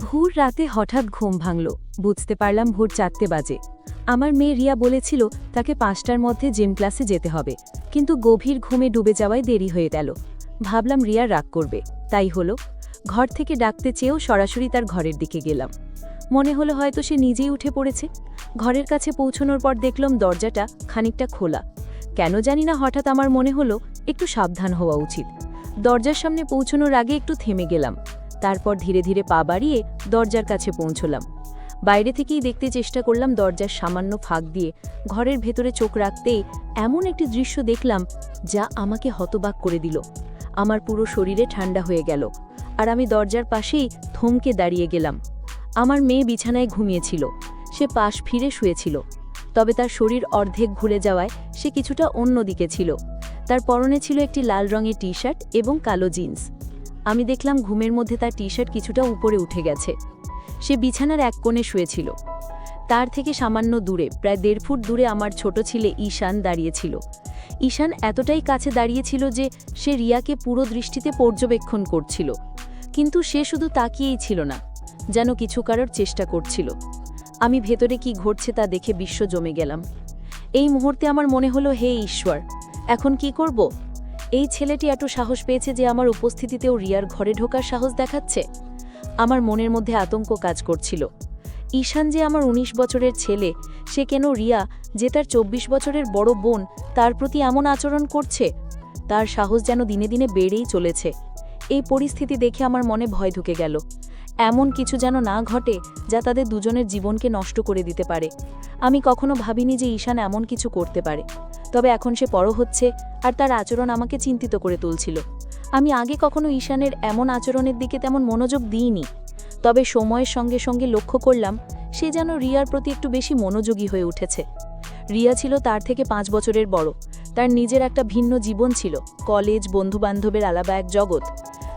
ভোর রাতে হঠাৎ ঘুম ভাঙল। বুঝতে পারলাম ভোর 4টে বাজে। আমার মেয়ে রিয়া বলেছিল তাকে 5টার মধ্যে জিম ক্লাসে যেতে হবে, কিন্তু গভীর ঘুমে ডুবে যাওয়ায় দেরি হয়ে গেল। ভাবলাম রিয়া রাগ করবে, তাই হলো। ঘর থেকে ডাকতে চেয়েও সরাসরি তার ঘরের দিকে গেলাম। মনে হলো হয়তো সে নিজেই উঠে পড়েছে। ঘরের কাছে পৌঁছানোর পর দেখলাম দরজাটা খানিকটা খোলা। কেন জানি না হঠাৎ আমার মনে হলো একটু সাবধান হওয়া উচিত। দরজার সামনে পৌঁছানোর আগে একটু থেমে গেলাম, তারপর ধীরে ধীরে পা বাড়িয়ে দরজার কাছে পৌঁছলাম। বাইরে থেকেই দেখতে চেষ্টা করলাম দরজার সামান্য ফাঁক দিয়ে। ঘরের ভেতরে চোখ রাখতেই এমন একটি দৃশ্য দেখলাম যা আমাকে হতবাক করে দিল। আমার পুরো শরীরে ঠান্ডা হয়ে গেল, আর আমি দরজার পাশেই থমকে দাঁড়িয়ে গেলাম। আমার মেয়ে বিছানায় ঘুমিয়েছিল, সে পাশ ফিরে শুয়েছিল, তবে তার শরীর অর্ধেক ঘুরে যাওয়ায় সে কিছুটা অন্যদিকে ছিল। তার পরনে ছিল একটি লাল রঙের টি শার্ট এবং কালো জিন্স। আমি দেখলাম ঘুমের মধ্যে তার টি শার্ট কিছুটা উপরে উঠে গেছে। সে বিছানার এক কোণে শুয়েছিল। তার থেকে সামান্য দূরে, প্রায় 1.5 ফুট দূরে, আমার ছোট ছেলে ঈশান দাঁড়িয়েছিল। ঈশান এতটাই কাছে দাঁড়িয়েছিল যে সে রিয়াকে পুরো দৃষ্টিতে পর্যবেক্ষণ করছিল, কিন্তু সে শুধু তাকিয়েই ছিল না, যেন কিছু করার চেষ্টা করছিল। আমি ভেতরে কি ঘটছে তা দেখে বিশ্ব জমে গেলাম। এই মুহূর্তে আমার মনে হলো, হে ঈশ্বর, এখন কি করব? এই ছেলেটি এত সাহস পেয়েছে যে আমার উপস্থিতিতেও রিয়ার ঘরে ঢোকার সাহস দেখাচ্ছে। আমার মনের মধ্যে আতঙ্ক কাজ করছিল। ঈশান যে আমার 19 বছরের ছেলে, সে কেন রিয়া, যে তার 24 বছরের বড় বোন, তার প্রতি এমন আচরণ করছে? তার সাহস যেন দিনে দিনে বেড়েই চলেছে। এই পরিস্থিতি দেখে আমার মনে ভয় ঢুকে গেল। এমন কিছু যেন না ঘটে যা তাদের দুজনের জীবনকে নষ্ট করে দিতে পারে। আমি কখনো ভাবিনি যে ঈশান এমন কিছু করতে পারে, তবে এখন সে বড় হচ্ছে আর তার আচরণ আমাকে চিন্তিত করে তুলছিল। আমি আগে কখনো ঈশানের এমন আচরণের দিকে তেমন মনোযোগ দিইনি, তবে সময়ের সঙ্গে সঙ্গে লক্ষ্য করলাম সে যেন রিয়ার প্রতি একটু বেশি মনোযোগী হয়ে উঠেছে। রিয়া ছিল তার থেকে 5 বছরের বড়। তার নিজের একটা ভিন্ন জীবন ছিল, কলেজ, বন্ধুবান্ধবের আলাদা এক জগৎ।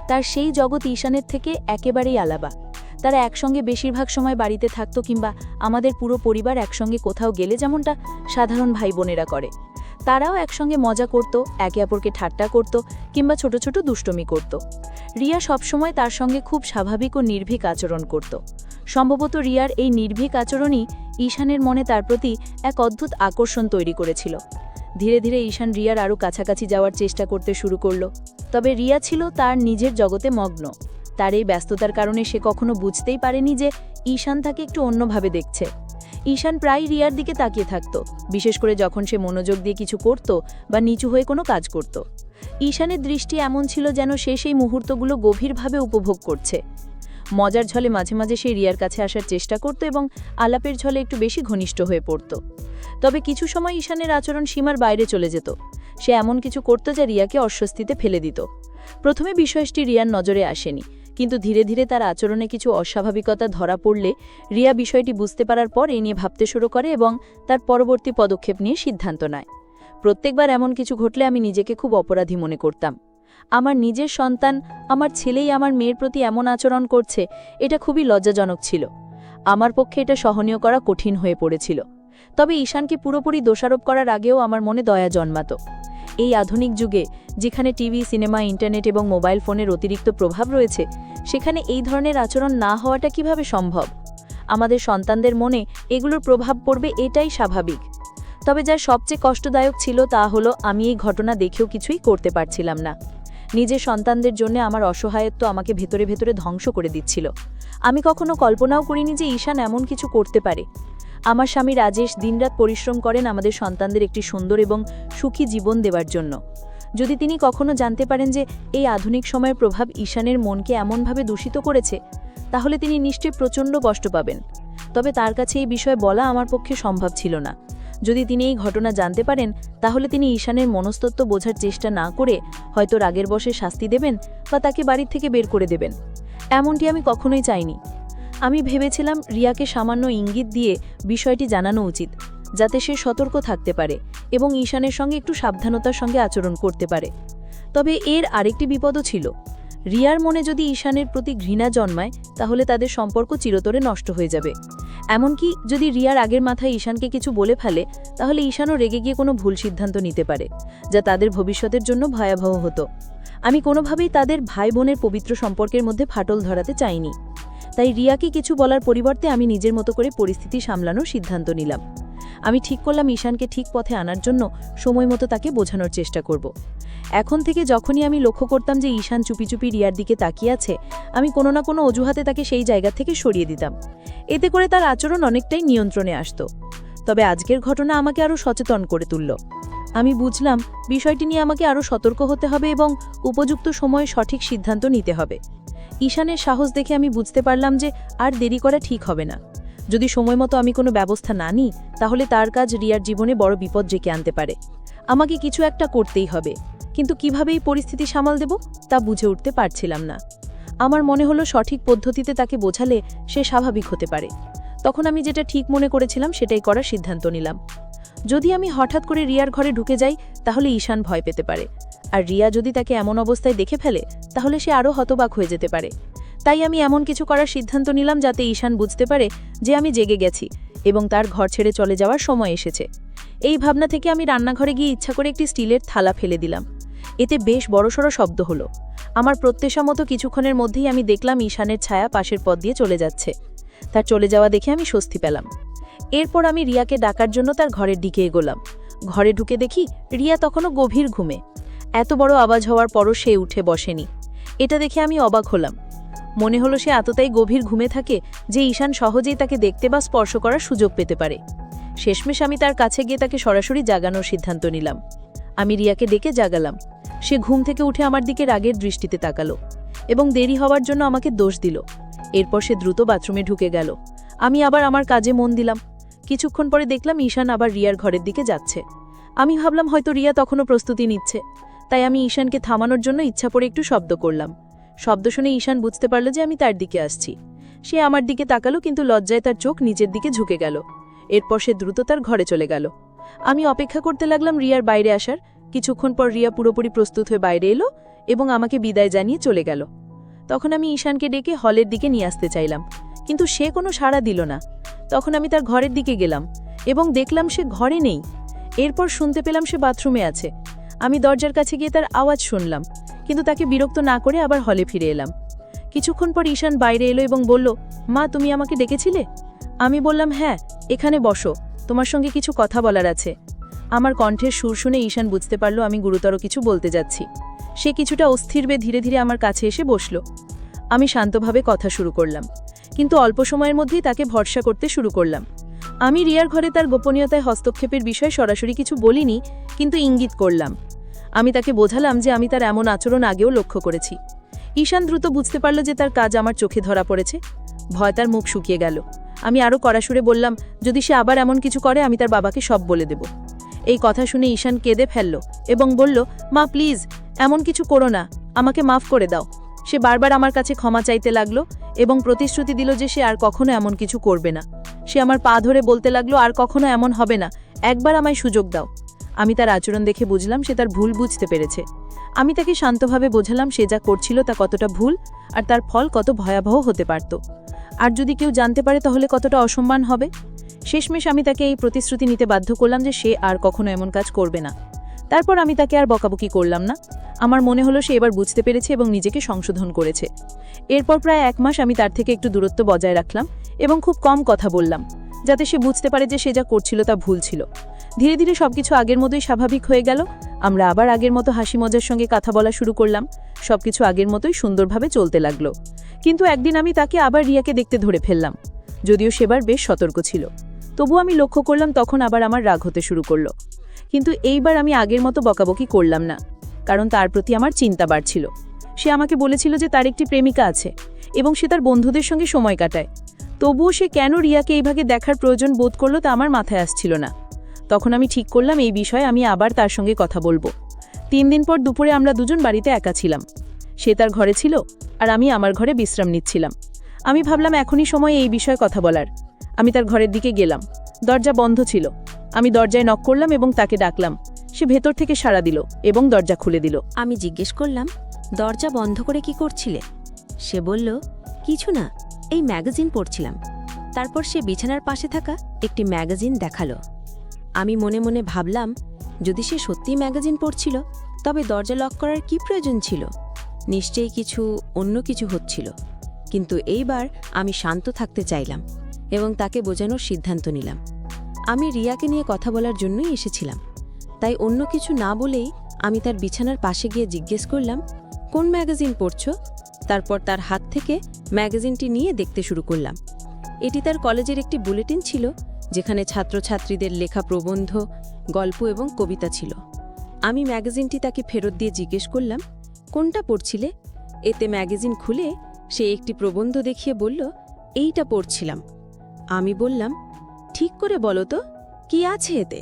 তার সেই জগৎ ঈশানের থেকে একেবারেই আলাদা। তারা একসঙ্গে বেশিরভাগ সময় বাড়িতে থাকতো, কিংবা আমাদের পুরো পরিবার একসঙ্গে কোথাও গেলে যেমনটা সাধারণ ভাই বোনেরা করে, তারাও একসঙ্গে মজা করত, একে অপরকে ঠাট্টা করত, কিংবা ছোট ছোট দুষ্টমি করত। রিয়া সবসময় তার সঙ্গে খুব স্বাভাবিক ও নির্ভীক আচরণ করত। সম্ভবত রিয়ার এই নির্ভীক আচরণই ঈশানের মনে তার প্রতি এক অদ্ভুত আকর্ষণ তৈরি করেছিল। ধীরে ধীরে ঈশান রিয়ার আরও কাছাকাছি যাওয়ার চেষ্টা করতে শুরু করল, তবে রিয়া ছিল তার নিজের জগতে মগ্ন। তার এই ব্যস্ততার কারণে সে কখনো বুঝতেই পারেনি যে ঈশান তাকে একটু অন্যভাবে দেখছে। ঈশান প্রায় রিয়ার দিকে তাকিয়ে থাকত, বিশেষ করে যখন সে মনোযোগ দিয়ে কিছু করত বা নিচু হয়ে কোনো কাজ করত। ঈশানের দৃষ্টি এমন ছিল যেন সে সেই মুহূর্তগুলো গভীরভাবে উপভোগ করছে। মজার ছলে মাঝে মাঝে সে রিয়ার কাছে আসার চেষ্টা করত এবং আলাপের ছলে একটু বেশি ঘনিষ্ঠ হয়ে পড়ত। তবে কিছু সময় ঈশানের আচরণ সীমার বাইরে চলে যেত। সে এমন কিছু করত যা রিয়াকে অস্বস্তিতে ফেলে দিত। প্রথমে বিষয়টি রিয়ার নজরে আসেনি, কিন্তু ধীরে ধীরে তার আচরণে কিছু অস্বাভাবিকতা ধরা পড়লে রিয়া বিষয়টি বুঝতে পারার পর এই নিয়ে ভাবতে শুরু করে এবং তার পরবর্তী পদক্ষেপ নিয়ে সিদ্ধান্ত নেয়। প্রত্যেকবার এমন কিছু ঘটলে আমি নিজেকে খুব অপরাধী মনে করতাম। আমার নিজের সন্তান, আমার ছেলেই আমার মেয়ের প্রতি এমন আচরণ করছে, এটা খুবই লজ্জাজনক ছিল। আমার পক্ষে এটা সহনীয় করা কঠিন হয়ে পড়েছিল। তবে ঈশানকে পুরোপুরি দোষারোপ করার আগেও আমার মনে দয়া জন্মাত। এই আধুনিক যুগে, যেখানে টিভি, সিনেমা, ইন্টারনেট এবং মোবাইল ফোনের অতিরিক্ত প্রভাব রয়েছে, সেখানে এই ধরনের আচরণ না হওয়াটা কিভাবে সম্ভব? আমাদের সন্তানদের মনে এগুলোর প্রভাব পড়বে, এটাই স্বাভাবিক। তবে যা সবচেয়ে কষ্টদায়ক ছিল তা হলো আমি এই ঘটনা দেখেও কিছুই করতে পারছিলাম না। নিজের সন্তানদের জন্য আমার অসহায়ত্ব আমাকে ভেতরে ভেতরে ধ্বংস করে দিচ্ছিল। আমি কখনো কল্পনাও করিনি যে ঈশান এমন কিছু করতে পারে। আমার স্বামী রাজেশ দিনরাত পরিশ্রম করেন আমাদের সন্তানদের একটি সুন্দর এবং সুখী জীবন দেওয়ার জন্য। যদি তিনি কখনো জানতে পারেন যে এই আধুনিক সময়ের প্রভাব ঈশানের মনকে এমনভাবে দূষিত করেছে, তাহলে তিনি নিশ্চয়ই প্রচণ্ড কষ্ট পাবেন। তবে তার কাছে এই বিষয়ে বলা আমার পক্ষে সম্ভব ছিল না। যদি তিনি এই ঘটনা জানতে পারেন, তাহলে তিনি ঈশানের মনস্তত্ত্ব বোঝার চেষ্টা না করে হয়তো রাগের বশে শাস্তি দেবেন বা তাকে বাড়ির থেকে বের করে দেবেন। এমনটি আমি কখনোই চাইনি। আমি ভেবেছিলাম রিয়াকে সামান্য ইঙ্গিত দিয়ে বিষয়টি জানানো উচিত, যাতে সে সতর্ক থাকতে পারে এবং ঈশানের সঙ্গে একটু সাবধানতার সঙ্গে আচরণ করতে পারে। তবে এর আরেকটি বিপদও ছিল। রিয়ার মনে যদি ঈশানের প্রতি ঘৃণা জন্মায়, তাহলে তাদের সম্পর্ক চিরতরে নষ্ট হয়ে যাবে। এমনকি যদি রিয়ার আগের মাথায় ঈশানকে কিছু বলে ফেলে, তাহলে ঈশানও রেগে গিয়ে কোনো ভুল সিদ্ধান্ত নিতে পারে, যা তাদের ভবিষ্যতের জন্য ভয়াবহ হতো। আমি কোনোভাবেই তাদের ভাই বোনের পবিত্র সম্পর্কের মধ্যে ফাটল ধরাতে চাইনি। তাই রিয়াকে কিছু বলার পরিবর্তে আমি নিজের মতো করে পরিস্থিতি সামলানোর সিদ্ধান্ত নিলাম। আমি ঠিক করলাম ঈশানকে ঠিক পথে আনার জন্য সময় মতো তাকে বোঝানোর চেষ্টা করব। এখন থেকে যখনই আমি লক্ষ্য করতাম যে ঈশান চুপি চুপি রিয়ার দিকে তাকিয়ে আছে, আমি কোনো না কোনো অজুহাতে তাকে সেই জায়গা থেকে সরিয়ে দিতাম। এতে করে তার আচরণ অনেকটাই নিয়ন্ত্রণে আসত। তবে আজকের ঘটনা আমাকে আরও সচেতন করে তুলল। আমি বুঝলাম বিষয়টি নিয়ে আমাকে আরও সতর্ক হতে হবে এবং উপযুক্ত সময়ে সঠিক সিদ্ধান্ত নিতে হবে। ঈশানের সাহস দেখে আমি বুঝতে পারলাম যে আর দেরি করা ঠিক হবে না। যদি সময় মতো আমি কোনো ব্যবস্থা না নিই, তাহলে তার কাজ রিয়ার জীবনে বড় বিপদ ডেকে আনতে পারে। আমাকে কিছু একটা করতেই হবে, কিন্তু কিভাবে এই পরিস্থিতি সামাল দেব তা বুঝে উঠতে পারছিলাম না। আমার মনে হলো সঠিক পদ্ধতিতে তাকে বোঝালে সে স্বাভাবিক হতে পারে। তখন আমি যেটা ঠিক মনে করেছিলাম সেটাই করার সিদ্ধান্ত নিলাম। যদি আমি হঠাৎ করে রিয়ার ঘরে ঢুকে যাই, তাহলে ঈশান ভয় পেতে পারে, আর রিয়া যদি তাকে এমন অবস্থায় দেখে ফেলে তাহলে সে আরও হতবাক হয়ে যেতে পারে। তাই আমি এমন কিছু করার সিদ্ধান্ত নিলাম যাতে ঈশান বুঝতে পারে যে আমি জেগে গেছি এবং তার ঘর ছেড়ে চলে যাওয়ার সময় এসেছে। এই ভাবনা থেকে আমি রান্নাঘরে গিয়ে ইচ্ছা করে একটি স্টিলের থালা ফেলে দিলাম। এতে বেশ বড়সড় শব্দ হলো। আমার প্রত্যাশা মতো কিছুক্ষণের মধ্যেই আমি দেখলাম ঈশানের ছায়া পাশের পথ দিয়ে চলে যাচ্ছে। তার চলে যাওয়া দেখে আমি স্বস্তি পেলাম। এরপর আমি রিয়াকে ডাকার জন্য তার ঘরের দিকে এগোলাম। ঘরে ঢুকে দেখি রিয়া তখনও গভীর ঘুমে। এত বড় আওয়াজ হওয়ার পরও সে উঠে বসেনি। এটা দেখে আমি অবাক হলাম। মনে হলো সে এতটাই গভীর ঘুমে থাকে যে ঈশান সহজেই তাকে দেখতে বা স্পর্শ করার সুযোগ পেতে পারে। শেষমেশ আমি তার কাছে গিয়ে তাকে সরাসরি জাগানোর সিদ্ধান্ত নিলাম। আমি রিয়াকে ডেকে জাগালাম। সে ঘুম থেকে উঠে আমার দিকে রাগের দৃষ্টিতে তাকালো এবং দেরি হওয়ার জন্য আমাকে দোষ দিল। এরপর সে দ্রুত বাথরুমে ঢুকে গেল। আমি আবার আমার কাজে মন দিলাম। কিছুক্ষণ পরে দেখলাম ঈশান আবার রিয়ার ঘরের দিকে যাচ্ছে। আমি ভাবলাম হয়তো রিয়া তখনও প্রস্তুতি নিচ্ছে, তাই আমি ঈশানকে থামানোর জন্য ইচ্ছা করে একটু শব্দ করলাম। শব্দ শুনে ঈশান বুঝতে পারল যে আমি তার দিকে আসছি। সে আমার দিকে তাকালো, কিন্তু লজ্জায় তার চোখ নিচের দিকে ঝুঁকে গেল। এরপর সে দ্রুত তার ঘরে চলে গেল। আমি অপেক্ষা করতে লাগলাম রিয়ার বাইরে আসার। কিছুক্ষণ পর রিয়া পুরোপুরি প্রস্তুত হয়ে বাইরে এলো এবং আমাকে বিদায় জানিয়ে চলে গেল। তখন আমি ঈশানকে ডেকে হলের দিকে নিয়ে আসতে চাইলাম, কিন্তু সে কোনো সাড়া দিল না। তখন আমি তার ঘরের দিকে গেলাম এবং দেখলাম সে ঘরে নেই। এরপর শুনতে পেলাম সে বাথরুমে আছে। আমি দরজার কাছে গিয়ে তার আওয়াজ শুনলাম, কিন্তু তাকে বিরক্ত না করে আবার হলে ফিরে এলাম। কিছুক্ষণ পর ঈশান বাইরে এলো এবং বলল, মা তুমি আমাকে ডেকেছিলে? আমি বললাম, হ্যাঁ, এখানে বসো, তোমার সঙ্গে কিছু কথা বলার আছে। আমার কণ্ঠের সুর শুনে ঈশান বুঝতে পারল আমি গুরুতর কিছু বলতে যাচ্ছি। সে কিছুটা অস্থির হয়ে ধীরে ধীরে আমার কাছে এসে বসল। আমি শান্তভাবে কথা শুরু করলাম, কিন্তু অল্প সময়ের মধ্যেই তাকে ভরসা করতে শুরু করলাম। আমি রিয়ার ঘরে তার গোপনীয়তায় হস্তক্ষেপের বিষয়ে সরাসরি কিছু বলিনি, কিন্তু ইঙ্গিত করলাম। আমি তাকে বোঝালাম যে আমি তার এমন আচরণ আগেও লক্ষ্য করেছি। ঈশান দ্রুত বুঝতে পারল যে তার কাজ আমার চোখে ধরা পড়েছে। ভয় তার মুখ শুকিয়ে গেল। আমি আরও কড়া সুরে বললাম, যদি সে আবার এমন কিছু করে আমি তার বাবাকে সব বলে দেব। এই কথা শুনে ঈশান কেঁদে ফেলল এবং বলল, মা প্লিজ এমন কিছু করো না, আমাকে মাফ করে দাও। সে বারবার আমার কাছে ক্ষমা চাইতে লাগলো এবং প্রতিশ্রুতি দিল যে সে আর কখনো এমন কিছু করবে না। সে আমার পা ধরে বলতে লাগলো, আর কখনো এমন হবে না, একবার আমায় সুযোগ দাও। আমি তার আচরণ দেখে বুঝলাম সে তার ভুল বুঝতে পেরেছে। আমি তাকে শান্তভাবে বোঝালাম সে যা করছিল তা কতটা ভুল আর তার ফল কত ভয়াবহ হতে পারত। আর যদি কেউ জানতে পারে তাহলে কতটা অসম্মান হবে। শেষমেশ আমি তাকে এই প্রতিশ্রুতি নিতে বাধ্য করলাম যে সে আর কখনো এমন কাজ করবে না। তারপর আমি তাকে আর বকাবকি করলাম না। আমার মনে হলো সে এবার বুঝতে পেরেছে এবং নিজেকে সংশোধন করেছে। এরপর প্রায় 1 মাস আমি তার থেকে একটু দূরত্ব বজায় রাখলাম এবং খুব কম কথা বললাম, যাতে সে বুঝতে পারে যে সে যা করছিল তা ভুল ছিল। ধীরে ধীরে সবকিছু আগের মতোই স্বাভাবিক হয়ে গেল। আমরা আবার আগের মতো হাসি মজার সঙ্গে কথা বলা শুরু করলাম। সবকিছু আগের মতোই সুন্দরভাবে চলতে লাগলো। কিন্তু একদিন আমি তাকে আবার রিয়াকে দেখতে ধরে ফেললাম। যদিও সেবার বেশ সতর্ক ছিল, তবু আমি লক্ষ্য করলাম তখন আবার আমার রাগ হতে শুরু করলো। কিন্তু এইবার আমি আগের মতো বকাবকি করলাম না, কারণ তার প্রতি আমার চিন্তা বাড়ছিল। সে আমাকে বলেছিল যে তার একটি প্রেমিকা আছে এবং সে তার বন্ধুদের সঙ্গে সময় কাটায়। তবুও সে কেন রিয়াকে এইভাবে দেখার প্রয়োজন বোধ করলো তা আমার মাথায় আসছিল না। তখন আমি ঠিক করলাম এই বিষয়ে আমি আবার তার সঙ্গে কথা বলবো। 3 দিন পর দুপুরে আমরা দুজন বাড়িতে একা ছিলাম। সে তার ঘরে ছিল আর আমি আমার ঘরে বিশ্রাম নিচ্ছিলাম। আমি ভাবলাম এখনই সময় এই বিষয়ে কথা বলার। আমি তার ঘরের দিকে গেলাম। দরজা বন্ধ ছিল। আমি দরজায় নক করলাম এবং তাকে ডাকলাম। সে ভেতর থেকে সাড়া দিল এবং দরজা খুলে দিল। আমি জিজ্ঞেস করলাম, দরজা বন্ধ করে কি করছিলে? সে বলল, কিছু না, এই ম্যাগাজিন পড়ছিলাম। তারপর সে বিছানার পাশে থাকা একটি ম্যাগাজিন দেখালো। আমি মনে মনে ভাবলাম, যদি সে সত্যিই ম্যাগাজিন পড়ছিল তবে দরজা লক করার কি প্রয়োজন ছিল? নিশ্চয়ই অন্য কিছু হচ্ছিল। কিন্তু এইবার আমি শান্ত থাকতে চাইলাম এবং তাকে বোঝানোর সিদ্ধান্ত নিলাম। আমি রিয়াকে নিয়ে কথা বলার জন্যই এসেছিলাম, তাই অন্য কিছু না বলেই আমি তার বিছানার পাশে গিয়ে জিজ্ঞেস করলাম, কোন ম্যাগাজিন পড়ছো? তারপর তার হাত থেকে ম্যাগাজিনটি নিয়ে দেখতে শুরু করলাম। এটি তার কলেজের একটি বুলেটিন ছিল, যেখানে ছাত্রছাত্রীদের লেখা প্রবন্ধ, গল্প এবং কবিতা ছিল। আমি ম্যাগাজিনটি তাকে ফেরত দিয়ে জিজ্ঞেস করলাম, কোনটা পড়ছিলে? এতে ম্যাগাজিন খুলে সে একটি প্রবন্ধ দেখিয়ে বলল, এইটা পড়ছিলাম। আমি বললাম, ঠিক করে বলো তো, কি আছে এতে?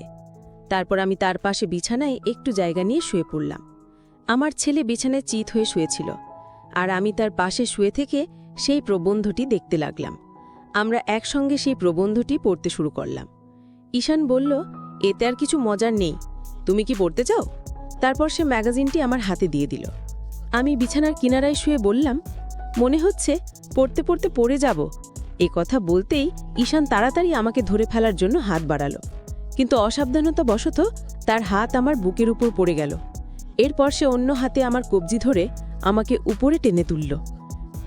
তারপর আমি তার পাশে বিছানায় একটু জায়গা নিয়ে শুয়ে পড়লাম। আমার ছেলে বিছানায় চিত হয়ে শুয়েছিল, আর আমি তার পাশে শুয়ে থেকে সেই প্রবন্ধটি দেখতে লাগলাম। আমরা একসঙ্গে সেই প্রবন্ধটি পড়তে শুরু করলাম। ঈশান বলল, এতে আর কিছু মজার নেই, তুমি কি পড়তে চাও? তারপর সে ম্যাগাজিনটি আমার হাতে দিয়ে দিল। আমি বিছানার কিনারায় শুয়ে বললাম, মনে হচ্ছে পড়তে পড়তে পড়ে যাব। এই কথা বলতেই ঈশান তাড়াতাড়ি আমাকে ধরে ফেলার জন্য হাত বাড়ালো, কিন্তু অসাবধানতাবশত তার হাত আমার বুকের উপর পড়ে গেল। এরপর সে অন্য হাতে আমার কবজি ধরে আমাকে উপরে টেনে তুলল।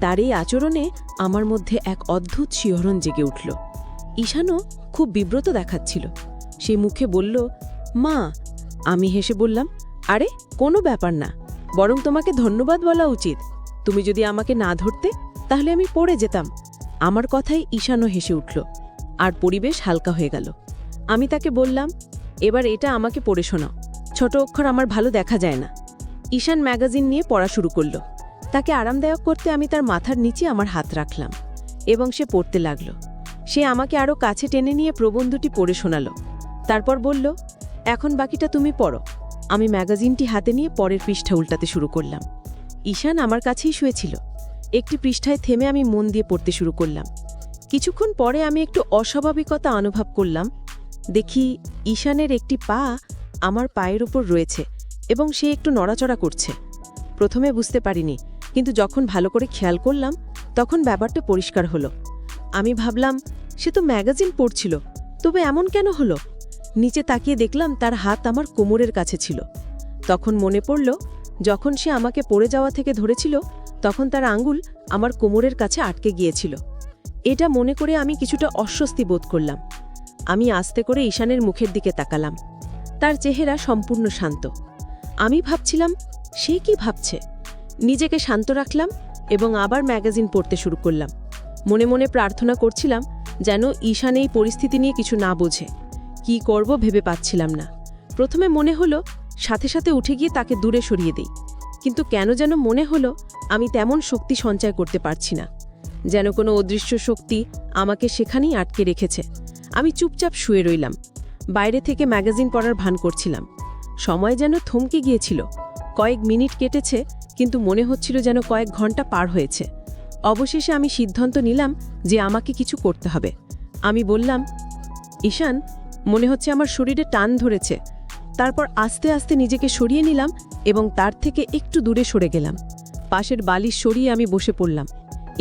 তার এই আচরণে আমার মধ্যে এক অদ্ভুত শিহরণ জেগে উঠল। ঈশানও খুব বিব্রত দেখাচ্ছিল। সে মুখে বলল, মা। আমি হেসে বললাম, আরে কোনো ব্যাপার না, বরং তোমাকে ধন্যবাদ বলা উচিত। তুমি যদি আমাকে না ধরতে তাহলে আমি পড়ে যেতাম। আমার কথায় ঈশানও হেসে উঠল, আর পরিবেশ হালকা হয়ে গেল। আমি তাকে বললাম, এবার এটা আমাকে পড়ে শোনাও, ছোট অক্ষর আমার ভালো দেখা যায় না। ঈশান ম্যাগাজিন নিয়ে পড়া শুরু করল। তাকে আরামদায়ক করতে আমি তার মাথার নিচে আমার হাত রাখলাম এবং সে পড়তে লাগল। সে আমাকে আরও কাছে টেনে নিয়ে প্রবন্ধটি পড়ে শোনাল। তারপর বলল, এখন বাকিটা তুমি পড়ো। আমি ম্যাগাজিনটি হাতে নিয়ে পরের পৃষ্ঠা উল্টাতে শুরু করলাম। ঈশান আমার কাছেই শুয়েছিল। একটি পৃষ্ঠায় থেমে আমি মন দিয়ে পড়তে শুরু করলাম। কিছুক্ষণ পরে আমি একটু অস্বাভাবিকতা অনুভব করলাম। দেখি ঈশানের একটি পা আমার পায়ের উপর রয়েছে এবং সে একটু নড়াচড়া করছে। প্রথমে বুঝতে পারিনি, কিন্তু যখন ভালো করে খেয়াল করলাম তখন ব্যাপারটা পরিষ্কার হলো। আমি ভাবলাম, সে তো ম্যাগাজিন পড়ছিল, তবে এমন কেন হলো? নিচে তাকিয়ে দেখলাম তার হাত আমার কোমরের কাছে ছিল। তখন মনে পড়ল, যখন সে আমাকে পড়ে যাওয়া থেকে ধরেছিল তখন তার আঙ্গুল আমার কোমরের কাছে আটকে গিয়েছিল। এটা মনে করে আমি কিছুটা অস্বস্তি বোধ করলাম। আমি আস্তে করে ঈশানের মুখের দিকে তাকালাম। তার চেহারা সম্পূর্ণ শান্ত। আমি ভাবছিলাম, সে কি ভাবছে? নিজেকে শান্ত রাখলাম এবং আবার ম্যাগাজিন পড়তে শুরু করলাম। মনে মনে প্রার্থনা করছিলাম যেন ঈশান এই পরিস্থিতি নিয়ে কিছু না বোঝে। কি করব ভেবে পাচ্ছিলাম না। প্রথমে মনে হলো সাথে সাথে উঠে গিয়ে তাকে দূরে সরিয়ে দেই, কিন্তু কেন যেন মনে হলো আমি তেমন শক্তি সঞ্চয় করতে পারছি না, যেন কোনো অদৃশ্য শক্তি আমাকে সেখানেই আটকে রেখেছে। আমি চুপচাপ শুয়ে রইলাম। বাইরে থেকে ম্যাগাজিন পড়ার ভান করছিলাম। সময় যেন থমকে গিয়েছিল। কয়েক মিনিট কেটেছে, কিন্তু মনে হচ্ছিল যেন কয়েক ঘন্টা পার হয়েছে। অবশেষে আমি সিদ্ধান্ত নিলাম যে আমাকে কিছু করতে হবে। আমি বললাম, ঈশান, মনে হচ্ছে আমার শরীরে টান ধরেছে। তারপর আস্তে আস্তে নিজেকে সরিয়ে নিলাম এবং তার থেকে একটু দূরে সরে গেলাম। পাশের বালিশ সরিয়ে আমি বসে পড়লাম।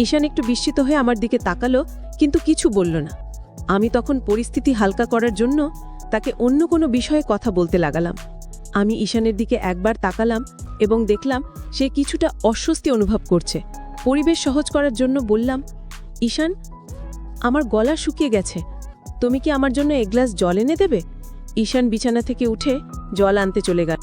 ঈশান একটু বিস্মিত হয়ে আমার দিকে তাকালো, কিন্তু কিছু বলল না। আমি তখন পরিস্থিতি হালকা করার জন্য তাকে অন্য কোনো বিষয়ে কথা বলতে লাগালাম। আমি ঈশানের দিকে একবার তাকালাম এবং দেখলাম সে কিছুটা অস্বস্তি অনুভব করছে। পরিবেশ সহজ করার জন্য বললাম, ঈশান, আমার গলা শুকিয়ে গেছে, তুমি কি আমার জন্য এক গ্লাস জল এনে দেবে? ঈশান বিছানা থেকে উঠে জল আনতে চলে গেল।